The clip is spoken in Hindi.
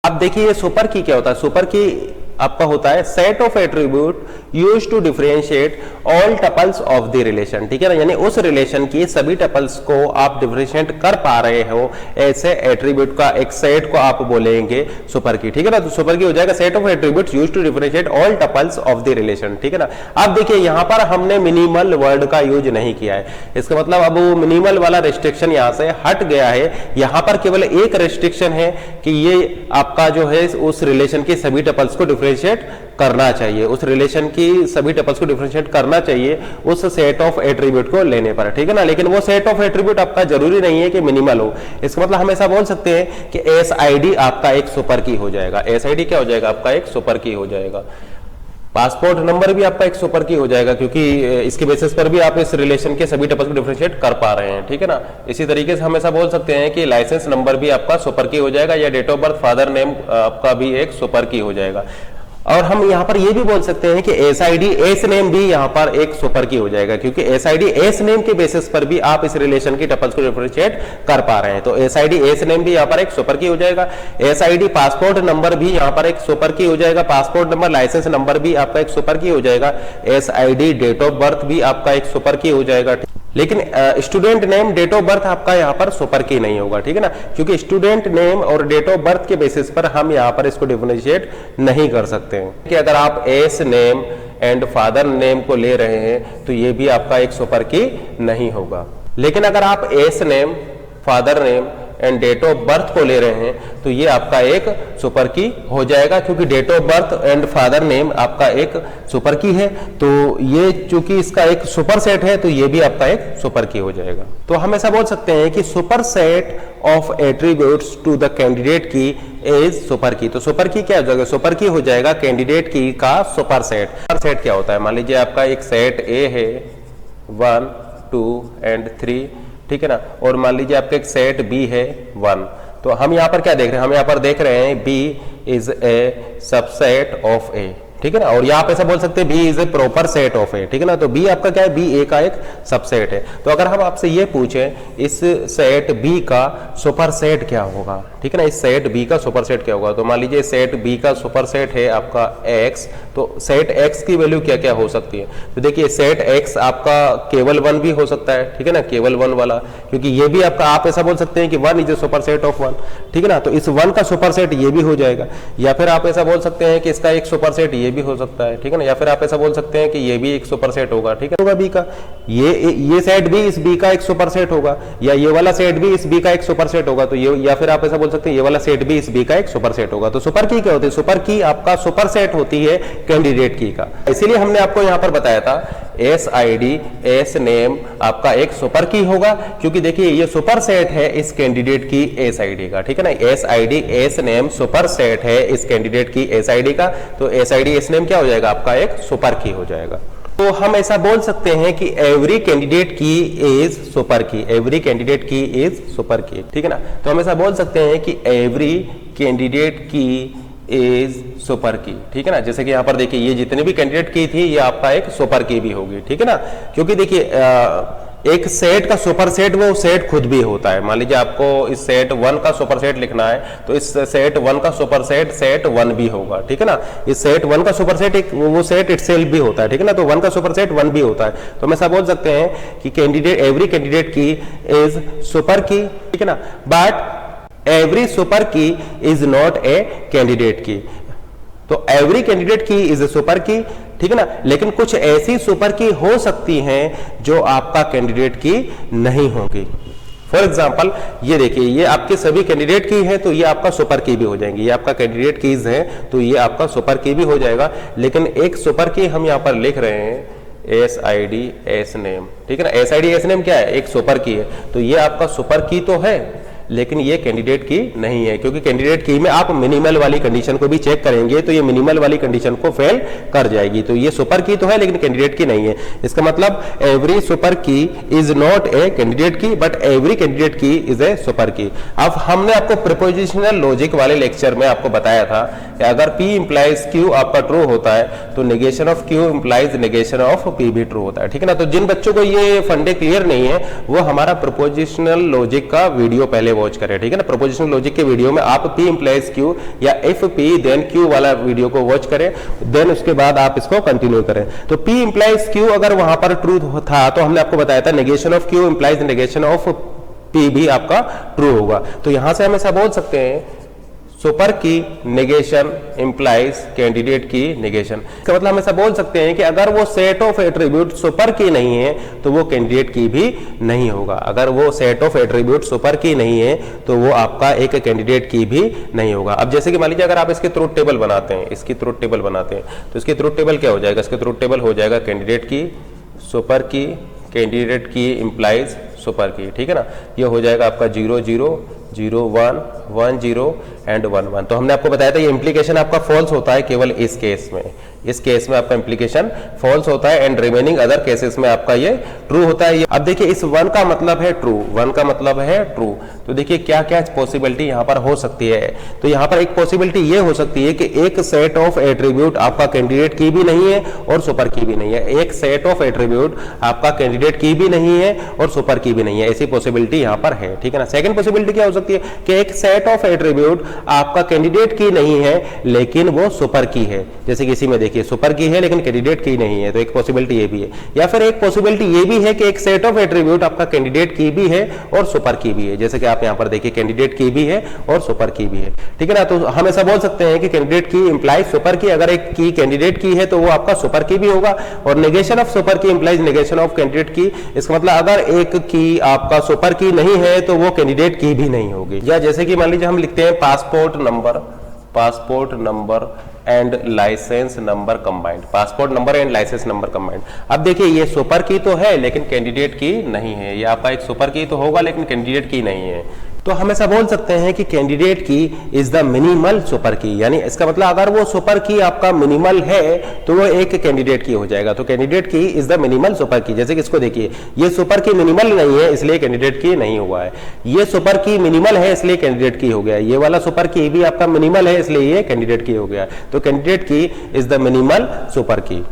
अब देखिए ये सुपर की क्या होता है, सुपर की आपका होता है set of attribute use to differentiate all tuples of the relation, ठीक है ना, यानी उस रिलेशन की सभी टपल्स को आप डिफरेंशिएट कर पा रहे हो ऐसे एट्रीब्यूट का एक सेट को आप बोलेंगे सुपर की, ठीक है ना। तो सुपर की हो जाएगा set of attributes use to differentiate all tuples of the relation, ठीक है ना। अब देखिए यहां पर हमने मिनिमल वर्ड का यूज नहीं किया है, इसका मतलब अब वो मिनिमल वाला रिस्ट्रिक्शन यहां से हट गया है। यहां पर केवल एक रिस्ट्रिक्शन है कि ये आपका जो है उस रिलेशन के सभी टपल्स को डिफरेंशिएट करना चाहिए, उस रिलेशन की सभी टपल्स को डिफरेंशिएट करना चाहिए उस सेट ऑफ एट्रीब्यूट को लेने पर, ठीक है ना। लेकिन वो सेट ऑफ एट्रीब्यूट आपका जरूरी नहीं है कि मिनिमल हो, इसका मतलब हम ऐसा बोल सकते हैं कि एसआईडी आपका एक सुपर की हो जाएगा। एसआईडी क्या हो जाएगा आपका एक सुपर की हो जाएगा। पासपोर्ट नंबर भी आपका एक सुपर की हो जाएगा क्योंकि इसके बेसिस पर भी आप इस रिलेशन के सभी टपल्स को डिफरेंशिएट कर पा रहे हैं, ठीक है ना। इसी तरीके से हम ऐसा बोल सकते हैं कि लाइसेंस नंबर भी आपका सुपर की हो जाएगा या date of birth father name आपका भी एक सुपर की हो जाएगा। और हम यहां पर यह भी बोल सकते हैं कि एसआईडी एस नेम भी यहां पर एक सुपर की हो जाएगा क्योंकि एसआईडी एस नेम के बेसिस पर भी आप इस रिलेशन की टपल्स को डिफरेंशिएट कर पा रहे हैं। तो एसआईडी एस नेम भी यहां पर एक सुपर की हो जाएगा। एसआईडी पासपोर्ट नंबर भी यहां पर एक सुपर की हो जाएगा। पासपोर्ट नंबर लाइसेंस नंबर भी आपका एक सुपर की हो जाएगा। एसआईडी डेट ऑफ बर्थ भी आपका एक सुपर की हो जाएगा। लेकिन student name date of birth आपका यहाँ पर सुपर की नहीं होगा, ठीक है ना, क्योंकि स्टूडेंट नेम और डेट ऑफ बर्थ के बेसिस पर हम यहाँ पर इसको डिफरेंशिएट नहीं कर सकते हैं कि अगर आप S name and father name को ले रहे हैं तो ये भी आपका एक सुपर की नहीं होगा। लेकिन अगर आप S name father name and date of birth को ले रहे हैं तो ये आपका एक सुपर की हो जाएगा क्योंकि date of birth and father name आपका एक सुपर की है। तो ये चूंकि इसका एक सुपर सेट है तो ये भी आपका एक सुपर की हो जाएगा। तो हम ऐसा बोल सकते हैं कि super set of attributes to the candidate key is super key. तो सुपर की क्या हो जाएगा, सुपर की हो जाएगा कैंडिडेट की का सुपर सेट। सुपर सेट क्या होता है, मान लीजिए आपका एक सेट ए है 1 2 एंड 3, ठीक है ना, और मान लीजिए आपका एक सेट बी है 1। तो हम यहां पर क्या देख रहे हैं, हम यहां पर देख रहे हैं B is a subset of A, ठीक है ना, और यहां पे ऐसा बोल सकते हैं B is a proper set of A, ठीक है ना। तो बी आपका क्या है, बी ए का एक सबसेट है। तो अगर हम आपसे ये पूछें इस सेट बी का सुपर सेट क्या होगा, ठीक है ना, इस सेट बी का सुपर सेट क्या होगा, तो मान लीजिए सेट बी का सुपर सेट है आपका एक्स, तो सेट एक्स की वैल्यू क्या क्या हो सकती है। तो देखिए सेट एक्स आपका केवल 1 भी हो सकता है, ठीक है ना, केवल 1 वाला, क्योंकि ये भी आपका आप ऐसा बोल सकते हैं कि 1 is a super set of 1, ठीक है ना। तो इस 1 का सुपर सेट ये भी हो जाएगा, या फिर आप ऐसा बोल सकते हैं कि इसका एक सुपर सेट ये भी हो सकता है, ठीक है ना, या फिर आप ऐसा बोल सकते हैं कि ये भी एक सुपर सेट होगा, ठीक है, होगा बी का, ये सेट भी इस बी का एक सुपर सेट होगा, या ये वाला सेट भी इस बी का एक सुपर सेट होगा। तो ये, या फिर आप ऐसा बोल सकते हैं ये वाला सेट भी इस बी का एक सुपर सेट होगा। तो सुपर की क्या होती है, सुपर की आपका सुपर सेट होती है कैंडिडेट की का। इसीलिए हमने आपको यहां पर बताया था एस आईडी एस नेम आपका एक सुपर की होगा, क्योंकि देखिए ये सुपर सेट है इस कैंडिडेट की एस आईडी का, ठीक है ना। S ID S name super set है इस कैंडिडेट की एस आईडी का, तो एस आईडी एस नेम क्या हो जाएगा आपका एक सुपर की हो जाएगा। तो हम ऐसा बोल सकते हैं कि every candidate key is super की, every candidate key is super की, ठीक है ना। तो हम ऐसा बोल सकते हैं कि every candidate key is super की, ठीक है ना। जैसे कि यहां पर देखिए ये जितने भी कैंडिडेट की थी ये आपका एक सुपर की भी होगी, ठीक है ना, क्योंकि देखिए एक सेट का सुपर सेट वो सेट खुद भी होता है। मान लीजिए आपको इस सेट 1 का सुपर सेट लिखना है तो इस सेट 1 का सुपर सेट सेट 1 भी होगा, ठीक है ना। इस सेट 1 का सुपर सेट एक वो सेट इटसेल्फ भी होता है, ठीक है ना। तो 1 का सुपर सेट 1 भी होता है। तो हम ऐसा बोल सकते हैं कि candidate every candidate key is super की, ठीक है ना, बट एवरी सुपर की इज नॉट ए कैंडिडेट की। तो every candidate key is a super की, ठीक है ना, लेकिन कुछ ऐसी सुपर की हो सकती हैं जो आपका कैंडिडेट की नहीं होगी। फॉर एग्जाम्पल ये देखिए ये आपके सभी कैंडिडेट की है तो ये आपका सुपर की भी हो जाएंगी, ये आपका कैंडिडेट कीज है तो ये आपका सुपर की भी हो जाएगा। लेकिन एक सुपर की हम यहाँ पर लिख रहे हैं S I D S name, ठीक है ना। S I D S name क्या है, एक सुपर की है, तो ये आपका सुपर की तो है लेकिन ये कैंडिडेट की नहीं है, क्योंकि कैंडिडेट की में आप मिनिमल वाली कंडीशन को भी चेक करेंगे तो ये मिनिमल वाली कंडीशन को फेल कर जाएगी। तो ये सुपर की तो है लेकिन कैंडिडेट की नहीं है। इसका मतलब एवरी सुपर की इज नॉट ए कैंडिडेट की but every candidate key is a super की। अब हमने आपको प्रीपोजिशनल लॉजिक वाले लेक्चर में आपको बताया था कि अगर P इंप्लाइज Q आपका ट्रू होता है तो negation of Q implies negation of P भी ट्रू होता है, ठीक है ना। तो जिन बच्चों को ये फंडे क्लियर नहीं है वो हमारा प्रीपोजिशनल लॉजिक का वीडियो पहले वॉच करें, ठीक है ना। प्रोपोजिशनल लॉजिक के वीडियो में आप P implies Q या if P then Q वाला वीडियो को वॉच करें, देन उसके बाद आप इसको कंटिन्यू करें। तो P implies Q अगर वहां पर ट्रू था तो हमने आपको बताया था negation of Q implies negation of P भी आपका ट्रू होगा। तो यहां से हम ऐसा बोल सकते हैं सुपर की नेगेशन इंप्लाइज कैंडिडेट की नेगेशन। इसका मतलब हम ऐसा बोल सकते हैं कि अगर वो सेट ऑफ एट्रीब्यूट सुपर की नहीं है तो वो कैंडिडेट की भी नहीं होगा। अगर वो सेट ऑफ एट्रीब्यूट सुपर की नहीं है तो वो आपका एक कैंडिडेट की भी नहीं होगा। अब जैसे कि मान लीजिए अगर आप इसके ट्रूथ टेबल बनाते हैं, इसकी ट्रूथ टेबल बनाते हैं तो इसकी ट्रूथ टेबल क्या हो जाएगा? इसके ट्रूथ टेबल हो जाएगा कैंडिडेट की सुपर की, कैंडिडेट की इंप्लाइज सुपर की, ठीक है ना। ये हो जाएगा आपका 0 0 0 1 1 0 एंड 1 1। तो हमने आपको बताया था ये इंप्लीकेशन आपका फॉल्स होता है केवल इस केस में, इस केस में आपका इंप्लीकेशन फॉल्स होता है एंड रिमेनिंग अदर केसेस में आपका ये ट्रू होता है। अब देखिए इस 1 का मतलब है ट्रू, 1 का मतलब है ट्रू। तो देखिए क्या क्या पॉसिबिलिटी यहाँ पर हो सकती है। तो यहाँ पर एक पॉसिबिलिटी ये हो सकती है कि एक सेट ऑफ एट्रीब्यूट आपका कैंडिडेट की भी नहीं है और सुपर की भी नहीं है। एक सेट ऑफ एट्रीब्यूट आपका कैंडिडेट की भी नहीं है और सुपर की भी नहीं है, ऐसी पॉसिबिलिटी यहाँ पर है, ठीक है ना। सेकंड पॉसिबिलिटी क्या हो सकती है कि एक सेट ऑफ एट्रीब्यूट आपका कैंडिडेट की नहीं है लेकिन वो सुपर की है। जैसे कि इसी में देखिए सुपर की है लेकिन कैंडिडेट की नहीं है, तो एक पॉसिबिलिटी ये भी है। या फिर एक पॉसिबिलिटी ये भी है कि एक सेट ऑफ एट्रीब्यूट आपका कैंडिडेट की भी है और सुपर की भी है। जैसे कि आप यहाँ पर देखिए कैंडिडेट की भी है और सुपर की भी है, ठीक है ना। तो हम ऐसा बोल सकते हैं कि कैंडिडेट की इंप्लाइज सुपर की, अगर एक की कैंडिडेट की है तो वो आपका सुपर की भी होगा। और नेगेशन ऑफ सुपर की इंप्लाइज नेगेशन ऑफ कैंडिडेट की, इसका मतलब अगर एक की आपका सुपर की नहीं है तो वो कैंडिडेट की भी नहीं होगी। या जैसे कि मान लीजिए हम लिखते हैं passport number and licence number combined, passport number and licence number combined. अब देखिए ये सुपर की तो है लेकिन कैंडिडेट की नहीं है। ये आपका एक सुपर की तो होगा लेकिन कैंडिडेट की नहीं है। तो हम ऐसा बोल सकते हैं कि candidate key is the minimal super की, यानी इसका मतलब अगर वो सुपर की आपका मिनिमल है तो वो एक कैंडिडेट की हो जाएगा। तो candidate key is the minimal super की। जैसे कि इसको देखिए ये सुपर की मिनिमल नहीं है इसलिए कैंडिडेट की नहीं हुआ है, ये सुपर की मिनिमल है इसलिए कैंडिडेट की हो गया, ये वाला सुपर की भी आपका मिनिमल है इसलिए ये कैंडिडेट की हो गया। तो candidate key is the minimal super की।